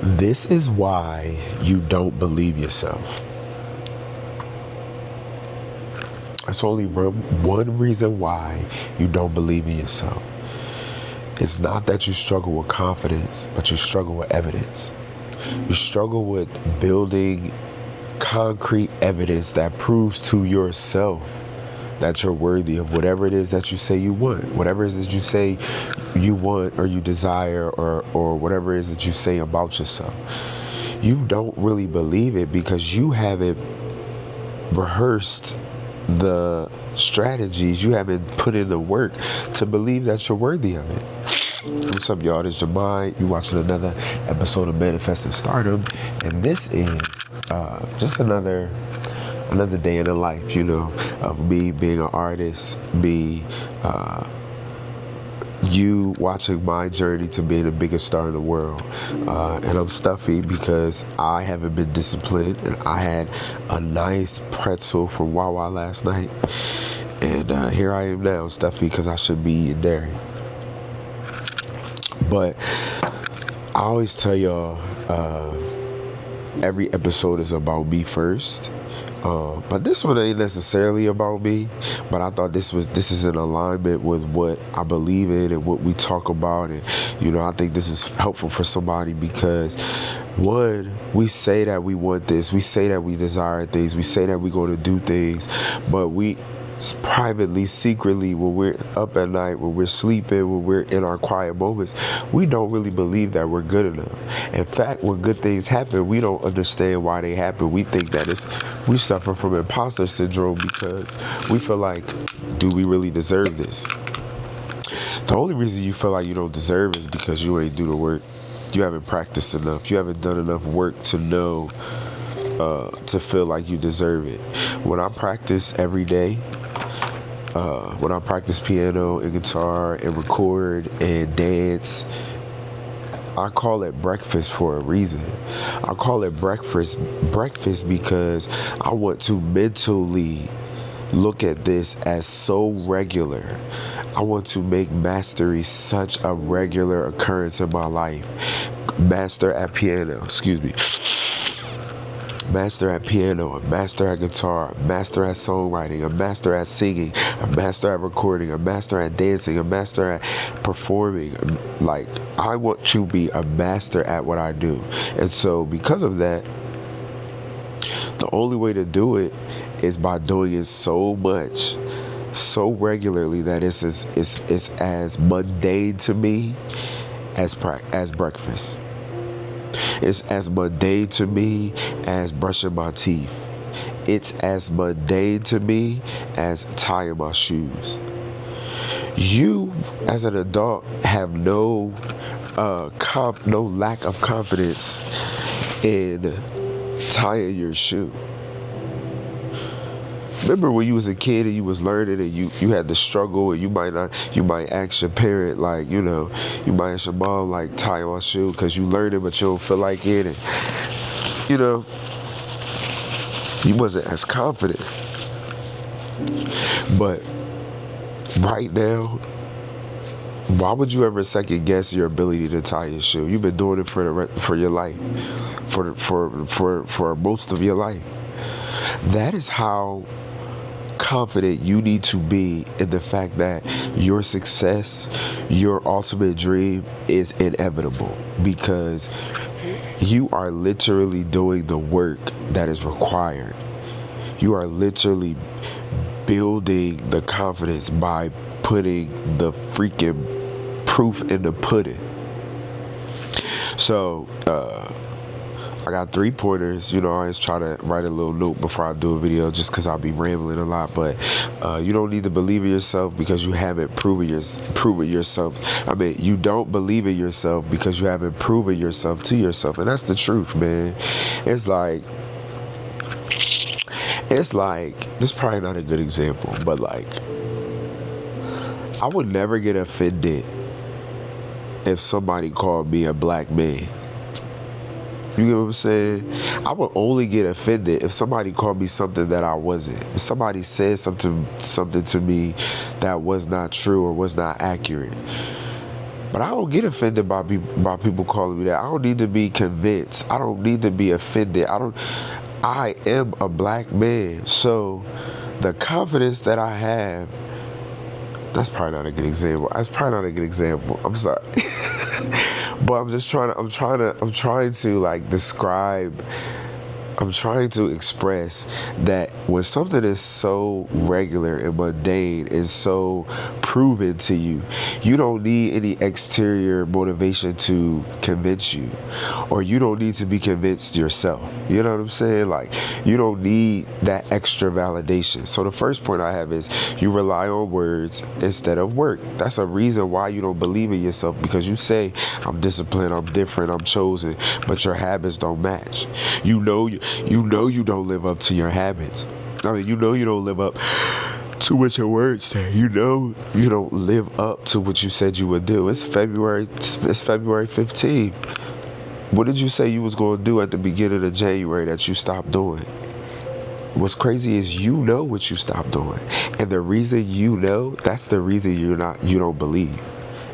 This is why you don't believe yourself. It's only one reason why you don't believe in yourself. It's not that you struggle with confidence, but you struggle with evidence. You struggle with building concrete evidence that proves to yourself that you're worthy of whatever it is that you say you want, whatever it is that you say you want or you desire, or whatever it is that you say about yourself. You don't really believe it because you haven't rehearsed the strategies, you haven't put in the work to believe that you're worthy of it. What's up, y'all? This is Jamai. You watching another episode of Manifesting Stardom, and this is just another day in the life, of me being an artist, you watching my journey to being the biggest star in the world. And I'm stuffy because I haven't been disciplined, and I had a nice pretzel from Wawa last night, and here I am now, stuffy because I should be eating dairy. But I always tell y'all, every episode is about me first. But this one ain't necessarily about me, but I thought this is in alignment with what I believe in and what we talk about, and I think this is helpful for somebody because, one, we say that we want this, we say that we desire things, we say that we're going to do things, but we privately, secretly, when we're up at night, when we're sleeping, when we're in our quiet moments, we don't really believe that we're good enough. In fact, when good things happen, we don't understand why they happen. We think that we suffer from imposter syndrome because we feel like, do we really deserve this? The only reason you feel like you don't deserve is because you ain't do the work. You haven't practiced enough. You haven't done enough work to know, to feel like you deserve it. When I practice every day, when I practice piano and guitar and record and dance, I call it breakfast for a reason. I call it breakfast because I want to mentally look at this as so regular. I want to make mastery such a regular occurrence in my life. Master at piano, a master at guitar, a master at songwriting, a master at singing, a master at recording, a master at dancing, a master at performing. Like, I want to be a master at what I do. And so because of that, the only way to do it is by doing it so much, so regularly, that it's as mundane to me as breakfast. It's as mundane to me as brushing my teeth. It's as mundane to me as tying my shoes. You, as an adult, have no lack of confidence in tying your shoe. Remember when you was a kid and you was learning and you had to struggle, and you might ask your parent, like, you might ask your mom, like, tie my shoe because you learned it but you don't feel like it, and you wasn't as confident. But right now, why would you ever second guess your ability to tie your shoe? You've been doing it for your life, for most of your life. That is how confident you need to be in the fact that your success, your ultimate dream, is inevitable, because you are literally doing the work that is required. You are literally building the confidence by putting the freaking proof in the pudding. So, I got 3 pointers. I always try to write a little note before I do a video just because I'll be rambling a lot. But you don't need to believe in yourself because you haven't proven yourself. I mean, you don't believe in yourself because you haven't proven yourself to yourself. And that's the truth, man. It's like, this is probably not a good example, but like, I would never get offended if somebody called me a black man. You get what I'm saying? I would only get offended if somebody called me something that I wasn't. If somebody said something to me that was not true or was not accurate. But I don't get offended by people calling me that. I don't need to be convinced. I don't need to be offended. I am a black man. So the confidence that I have, that's probably not a good example. That's probably not a good example. I'm sorry. But I'm trying to like describe, I'm trying to express that when something is so regular and mundane and so proven to you, you don't need any exterior motivation to convince you, or you don't need to be convinced yourself. You know what I'm saying? Like, you don't need that extra validation. So the first point I have is you rely on words instead of work. That's a reason why you don't believe in yourself, because you say, I'm disciplined, I'm different, I'm chosen, but your habits don't match. You know you don't live up to your habits. I mean, you don't live up to what your words say. You don't live up to what you said you would do. It's February 15th. What did you say you was going to do at the beginning of January that you stopped doing? What's crazy is you know what you stopped doing. And the reason you know, that's the reason you don't believe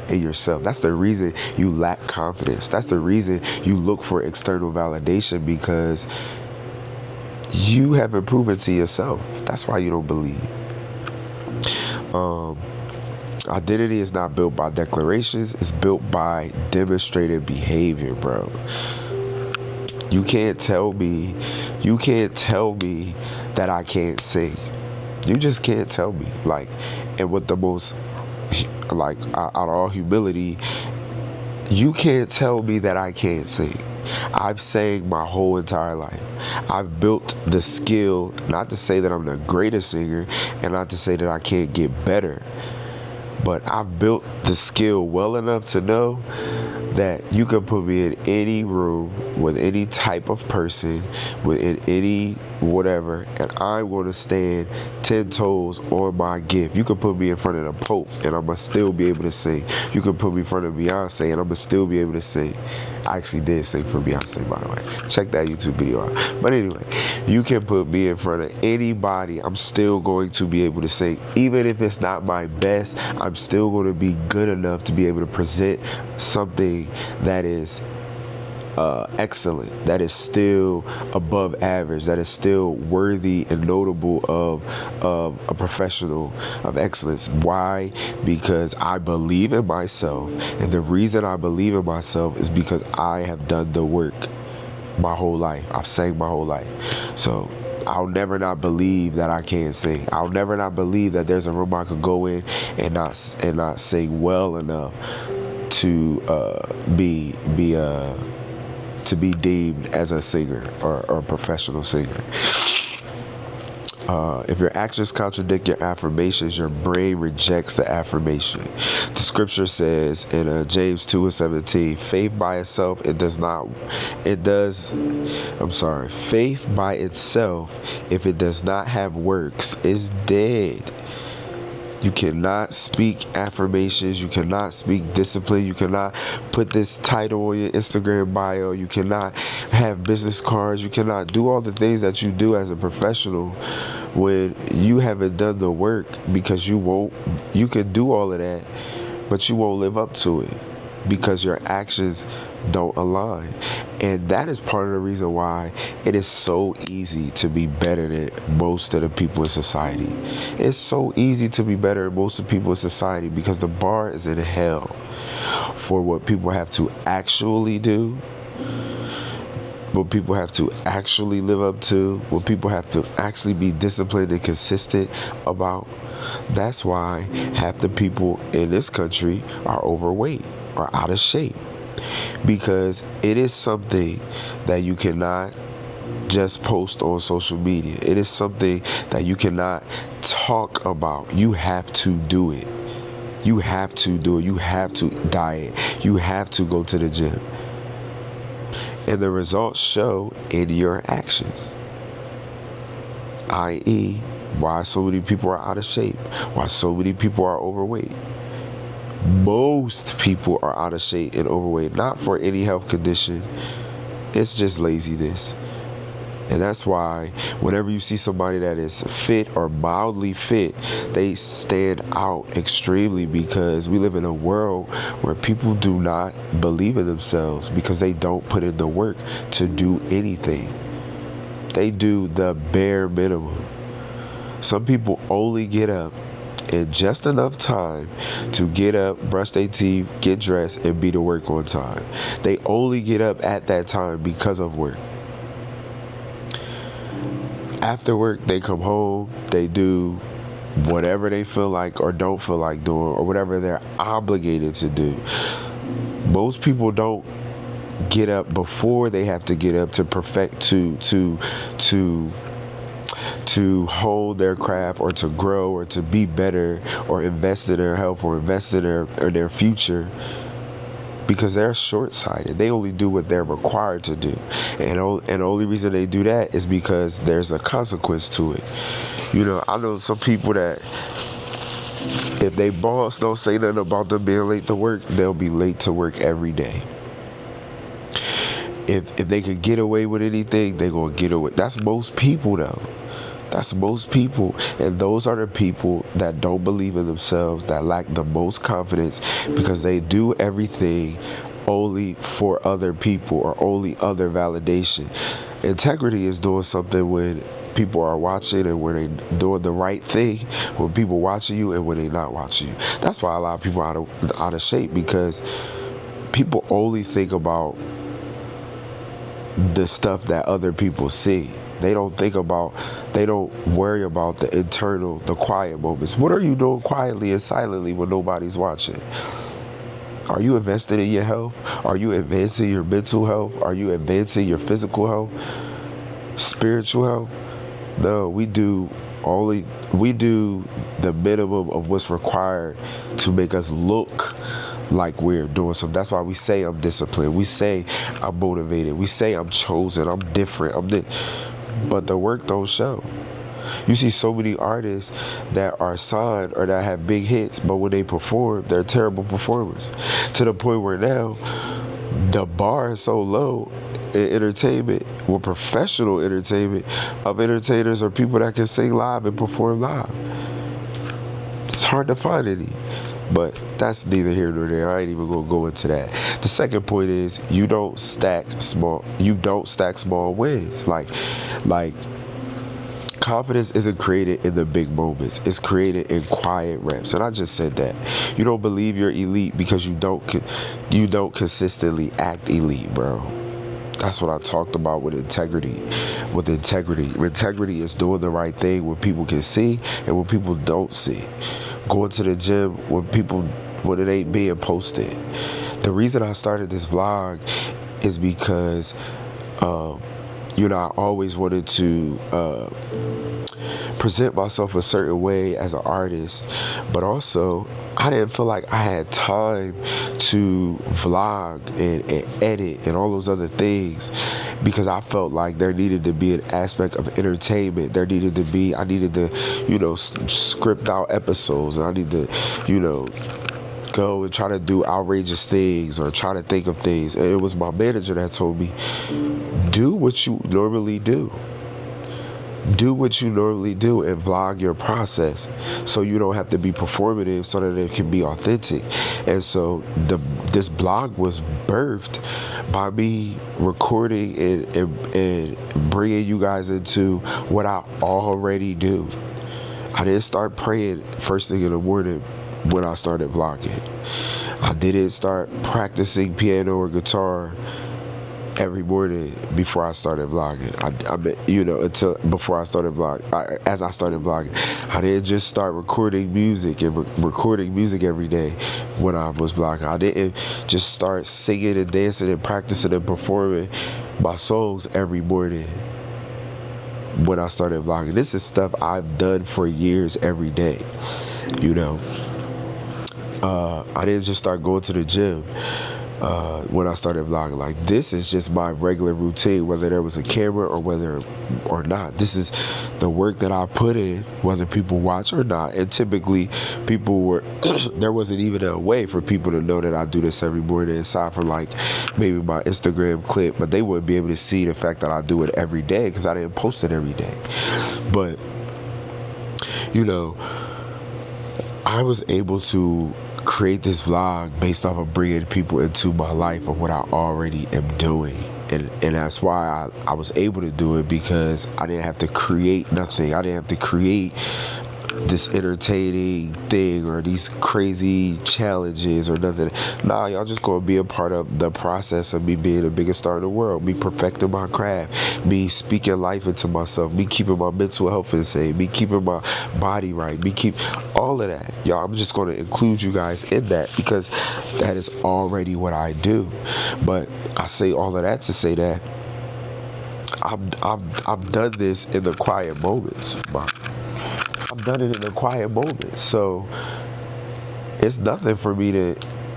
in yourself. That's the reason you lack confidence. That's the reason you look for external validation, because you haven't proven to yourself. That's why you don't believe. Identity is not built by declarations. It's built by demonstrated behavior, bro. You can't tell me that I can't sing. You just can't tell me. Like, and with the most, like, out of all humility, you can't tell me that I can't sing. I've sang my whole entire life. I've built the skill, not to say that I'm the greatest singer, and not to say that I can't get better, but I've built the skill well enough to know that you can put me in any room with any type of person, within any whatever, and I'm going to stand 10 toes on my gift. You can put me in front of the Pope and I'm going to still be able to sing. You can put me in front of Beyonce and I'm going to still be able to sing. I actually did sing for Beyonce, by the way. Check that YouTube video out. But anyway, you can put me in front of anybody. I'm still going to be able to sing. Even if it's not my best, I'm still going to be good enough to be able to present something that is excellent, that is still above average, that is still worthy and notable of a professional of excellence. Why? Because I believe in myself, and the reason I believe in myself is because I have done the work my whole life. I've sang my whole life. So I'll never not believe that I can sing. I'll never not believe that there's a room I could go in and not sing well enough to be deemed as a singer or a professional singer. If your actions contradict your affirmations, your brain rejects the affirmation. The scripture says in James 2:17, faith by itself, faith by itself, if it does not have works, is dead. You cannot speak affirmations. You cannot speak discipline. You cannot put this title on your Instagram bio. You cannot have business cards. You cannot do all the things that you do as a professional when you haven't done the work, because you can do all of that, but you won't live up to it because your actions don't align. And that is part of the reason why it is so easy to be better than most of the people in society. It's so easy to be better than most of the people in society because the bar is in hell for what people have to actually do, what people have to actually live up to, what people have to actually be disciplined and consistent about. That's why half the people in this country are overweight or out of shape, because it is something that you cannot just post on social media. It is something that you cannot talk about. You have to do it. You have to do it. You have to diet. You have to go to the gym. And the results show in your actions. I.e., why so many people are out of shape, why so many people are overweight. Most people are out of shape and overweight, not for any health condition. It's just laziness. And that's why whenever you see somebody that is fit or mildly fit, they stand out extremely, because we live in a world where people do not believe in themselves because they don't put in the work to do anything. They do the bare minimum. Some people only get up in just enough time to get up, brush their teeth, get dressed, and be to work on time. They only get up at that time because of work. After work, they come home, they do whatever they feel like or don't feel like doing, or whatever they're obligated to do. Most people don't get up before they have to get up to perfect, to hold their craft, or to grow, or to be better, or invest in their health, or invest in their future, because they're short-sighted. They only do what they're required to do, and the only reason they do that is because there's a consequence to it. You know, I know some people that if they boss don't say nothing about them being late to work, they'll be late to work every day. If they could get away with anything, they're gonna get away. That's most people, though. That's most people, and those are the people that don't believe in themselves, that lack the most confidence, because they do everything only for other people or only other validation. Integrity is doing something when people are watching, and when they doing the right thing, when people watching you and when they not watching you. That's why a lot of people are out of shape, because people only think about the stuff that other people see. They don't worry about the internal, the quiet moments. What are you doing quietly and silently when nobody's watching? Are you investing in your health? Are you advancing your mental health? Are you advancing your physical health? Spiritual health? No, we do the minimum of what's required to make us look like we're doing something. That's why we say I'm disciplined. We say I'm motivated. We say I'm chosen. I'm different. But the work don't show. You see so many artists that are signed or that have big hits, but when they perform, they're terrible performers. To the point where now the bar is so low in entertainment, or professional entertainment, of entertainers or people that can sing live and perform live. It's hard to find any. But that's neither here nor there. I ain't even gonna go into that. The second point is you don't stack small wins. Like confidence isn't created in the big moments. It's created in quiet reps. And I just said that. You don't believe you're elite because you don't consistently act elite, bro. That's what I talked about with integrity. Integrity is doing the right thing when people can see and when people don't see. Going to the gym when it ain't being posted. The reason I started this vlog is because, I always wanted to present myself a certain way as an artist, but also I didn't feel like I had time to vlog and edit and all those other things, because I felt like there needed to be an aspect of entertainment. I needed to, script out episodes, and I need to, go and try to do outrageous things or try to think of things. And it was my manager that told me, do what you normally do. Do what you normally do and vlog your process, so you don't have to be performative, so that it can be authentic. And so this blog was birthed by me recording and bringing you guys into what I already do. I didn't start praying first thing in the morning when I started vlogging. I didn't start practicing piano or guitar every morning before I started vlogging. Until before I started vlogging. As I started vlogging, I didn't just start recording music and recording music every day when I was vlogging. I didn't just start singing and dancing and practicing and performing my songs every morning when I started vlogging. This is stuff I've done for years every day. I didn't just start going to the gym when I started vlogging. Like, this is just my regular routine, whether there was a camera or whether or not. This is the work that I put in, whether people watch or not. And typically people were there wasn't even a way for people to know that I do this every morning, aside from like maybe my Instagram clip, but they wouldn't be able to see the fact that I do it every day because I didn't post it every day. But you know, I was able to create this vlog based off of bringing people into my life of what I already am doing. And that's why I was able to do it, because I didn't have to create nothing. I didn't have to create this entertaining thing or these crazy challenges or nothing. Nah, y'all just gonna be a part of the process of me being the biggest star in the world, me perfecting my craft, me speaking life into myself, me keeping my mental health insane, me keeping my body right, me keep all of that. Y'all, I'm just gonna include you guys in that because that is already what I do. But I say all of that to say that I've done this in the quiet moments. I've done it in the quiet moments, so it's nothing for me to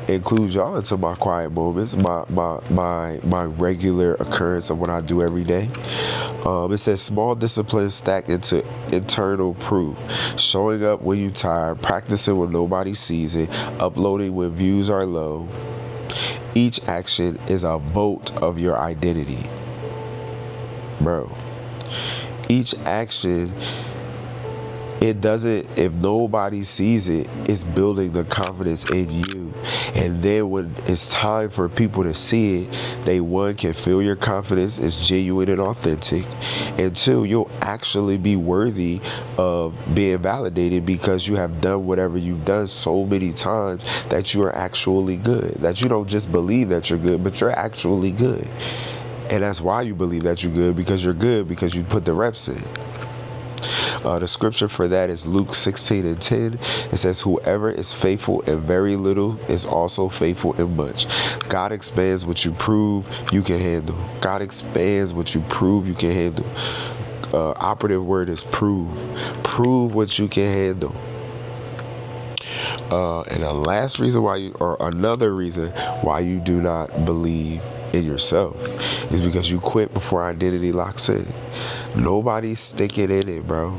include y'all into my quiet moments, my regular occurrence of what I do every day. It says small disciplines stack into internal proof. Showing up when you're tired, practicing when nobody sees it, uploading when views are low. Each action is a vote of your identity, bro. Each action, it doesn't, if nobody sees it, it's building the confidence in you. And then when it's time for people to see it, they, one, can feel your confidence is genuine and authentic, and two, you'll actually be worthy of being validated because you have done whatever you've done so many times that you are actually good, that you don't just believe that you're good, but you're actually good. And that's why you believe that you're good, because you're good because you put the reps in. The scripture for that is Luke 16:10. It says, whoever is faithful in very little is also faithful in much. God expands what you prove you can handle. God expands what you prove you can handle. Operative word is prove. Prove what you can handle. And the last reason why you, or another reason why you do not believe in yourself, is because you quit before identity locks in. Nobody's sticking in it, bro.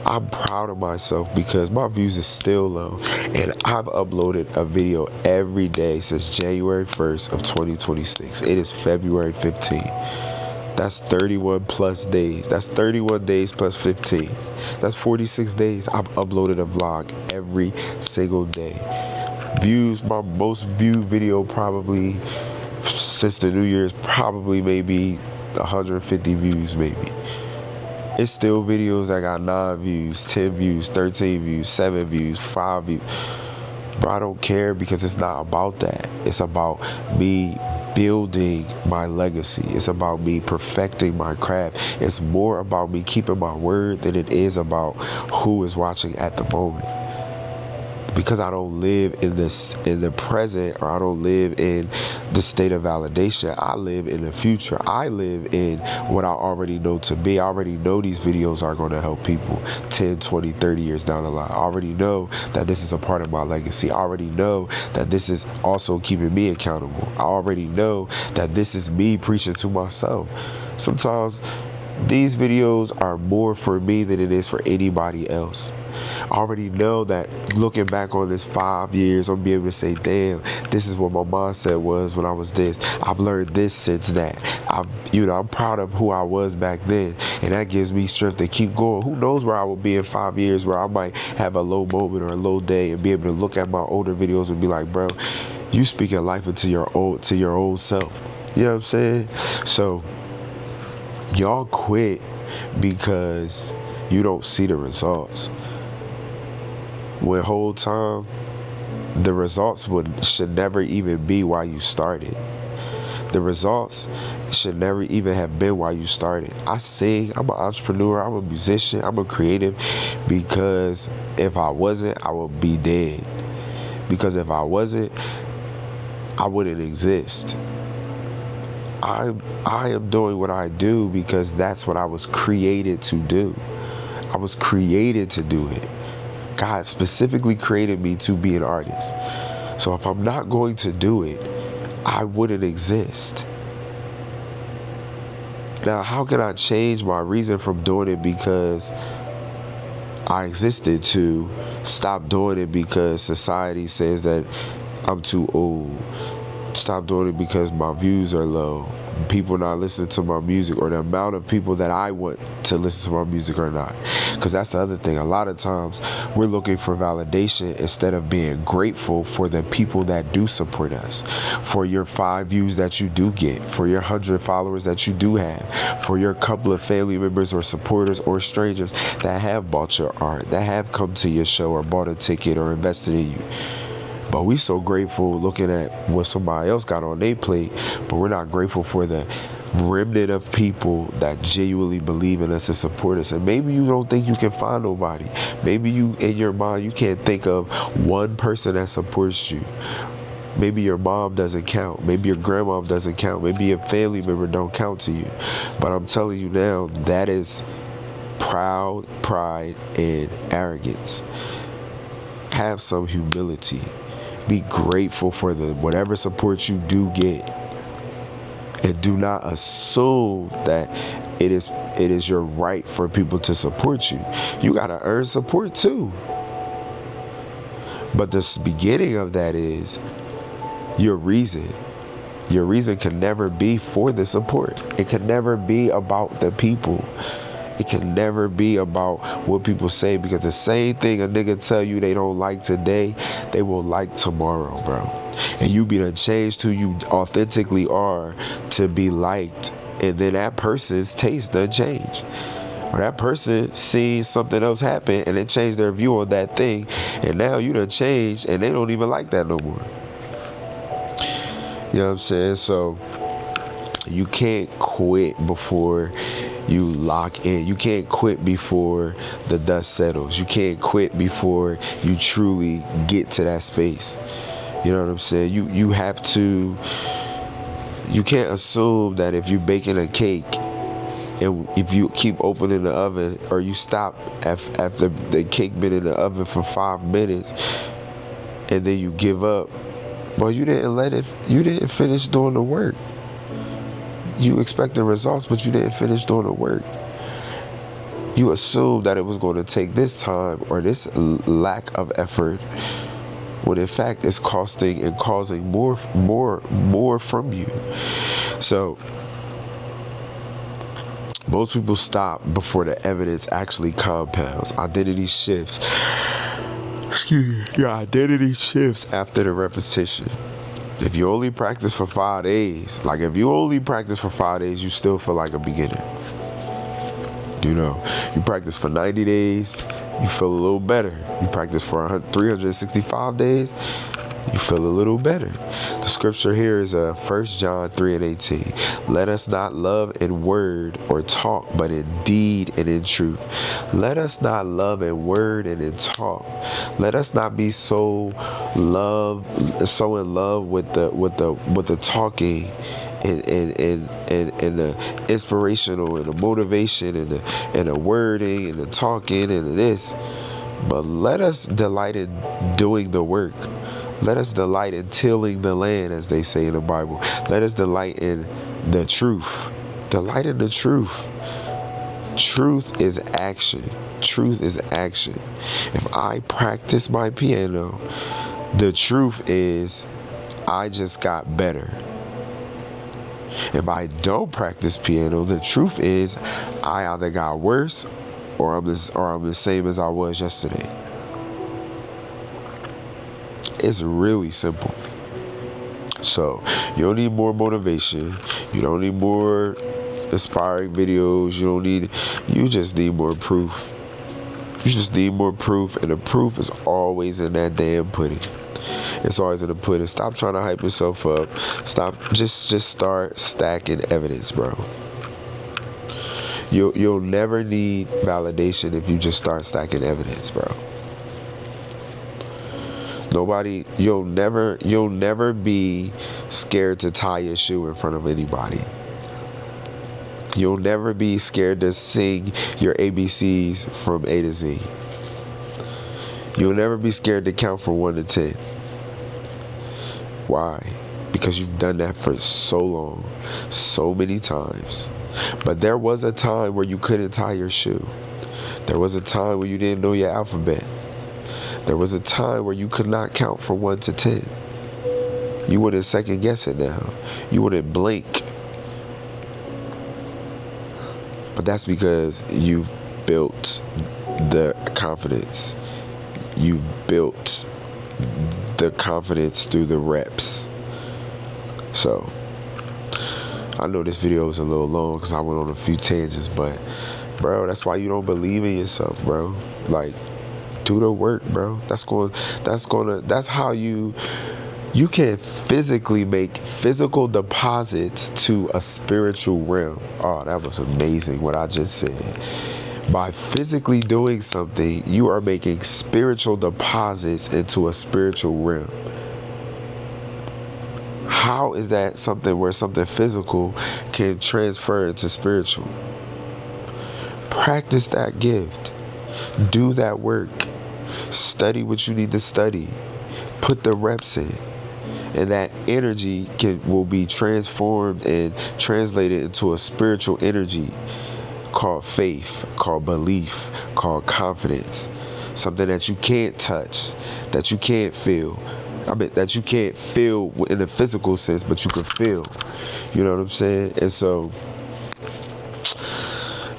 I'm proud of myself because my views is still low, and I've uploaded a video every day since January 1st of 2026. It is February 15th. That's 31 plus days. That's 31 days plus 15. That's 46 days. I've uploaded a vlog every single day. Views, my most viewed video probably since the New Year's, probably maybe 150 views maybe. It's still videos that got 9 views, 10 views, 13 views, 7 views, 5 views. Bro, I don't care, because it's not about that. It's about me building my legacy. It's about me perfecting my craft. It's more about me keeping my word than it is about who is watching at the moment. Because I don't live in the present, or I don't live in the state of validation. I live in the future. I live in what I already know to be. I already know these videos are going to help people 10, 20, 30 years down the line. I already know that this is a part of my legacy. I already know that this is also keeping me accountable. I already know that this is me preaching to myself. Sometimes these videos are more for me than it is for anybody else. I already know that looking back on this 5 years, I'm be able to say, damn, this is what my mindset was when I was this. I've learned this since that. I'm proud of who I was back then, and that gives me strength to keep going. Who knows where I will be in 5 years, where I might have a low moment or a low day and be able to look at my older videos and be like, bro, you speaking life into your old self. You know what I'm saying? So y'all quit because you don't see the results. When whole time, the results should never even be why you started. The results should never even have been why you started. I sing, I'm an entrepreneur, I'm a musician, I'm a creative, because if I wasn't, I would be dead. Because if I wasn't, I wouldn't exist. I am doing what I do because that's what I was created to do. I was created to do it. God specifically created me to be an artist. So if I'm not going to do it, I wouldn't exist. Now, how can I change my reason from doing it because I existed to stop doing it because society says that I'm too old? Stop doing it because my views are low. People not listening to my music, or the amount of people that I want to listen to my music or not. Because that's the other thing. A lot of times we're looking for validation instead of being grateful for the people that do support us, for your 5 views that you do get, for your 100 followers that you do have, for your couple of family members or supporters or strangers that have bought your art, that have come to your show or bought a ticket or invested in you. But we so grateful looking at what somebody else got on their plate, but we're not grateful for the remnant of people that genuinely believe in us and support us. And maybe you don't think you can find nobody. Maybe you, in your mind, you can't think of one person that supports you. Maybe your mom doesn't count. Maybe your grandma doesn't count. Maybe your family member don't count to you. But I'm telling you now, that is pride, and arrogance. Have some humility. Be grateful for the whatever support you do get, and do not assume that it is your right for people to support you. You gotta earn support too. But the beginning of that is your reason. Your reason can never be for the support. It can never be about the people. It can never be about what people say, because the same thing a nigga tell you they don't like today, they will like tomorrow, bro. And you be done changed who you authentically are to be liked, and then that person's taste done changed. Or that person sees something else happen and it changed their view on that thing, and now you done changed and they don't even like that no more. You know what I'm saying? So you can't quit before you lock in. You can't quit before the dust settles. You can't quit before you truly get to that space. You know what I'm saying? You have to. You can't assume that if you're baking a cake, and if you keep opening the oven, or you stop after the cake been in the oven for 5 minutes, and then you give up, well, you didn't finish doing the work. You expected results, but you didn't finish doing the work. You assumed that it was going to take this time or this lack of effort, when in fact it's costing and causing more from you. So most people stop before the evidence actually compounds. Identity shifts. Your identity shifts after the repetition. If you only practice for 5 days, you still feel like a beginner. You know, you practice for 90 days, you feel a little better. You practice for 365 days, you feel a little better. The scripture here is 1 John 3:18. Let us not love in word or talk, but in deed and in truth. Let us not love in word and in talk. Let us not be so in love with the talking and the inspirational and the motivation and the wording and the talking and this. But let us delight in doing the work. Let us delight in tilling the land, as they say in the Bible. Let us delight in the truth. Delight in the truth. Truth is action. Truth is action. If I practice my piano, the truth is I just got better. If I don't practice piano, the truth is I either got worse or I'm the same as I was yesterday. It's really simple. So you don't need more motivation. You don't need more inspiring videos. You just need more proof. You just need more proof, and the proof is always in that damn pudding. It's always in the pudding. Stop trying to hype yourself up. Stop. Just start stacking evidence, bro. You'll never need validation if you just start stacking evidence, bro. You'll never be scared to tie your shoe in front of anybody. You'll never be scared to sing your ABCs from A to Z. You'll never be scared to count from 1 to 10. Why? because you've done that for so long, so many times. But there was a time where you couldn't tie your shoe. There was a time where you didn't know your alphabet. There was a time where you could not count from 1 to 10. You wouldn't second guess it now. You wouldn't blink. But that's because you built the confidence. You built the confidence through the reps. So, I know this video was a little long because I went on a few tangents, but bro, that's why you don't believe in yourself, bro. Like, do the work, bro. That's how you can physically make physical deposits to a spiritual realm. Oh, that was amazing what I just said. By physically doing something, you are making spiritual deposits into a spiritual realm. How is that something where something physical can transfer into spiritual? Practice that gift. Do that work. Study what you need to study. Put the reps in. And that energy will be transformed and translated into a spiritual energy called faith, called belief, called confidence. Something that you can't touch, that you can't feel. That you can't feel in the physical sense, but you can feel. You know what I'm saying? And so,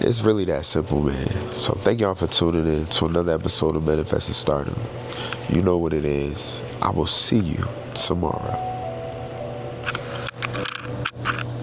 it's really that simple, man. So thank y'all for tuning in to another episode of Manifesting Stardom. You know what it is. I will see you tomorrow.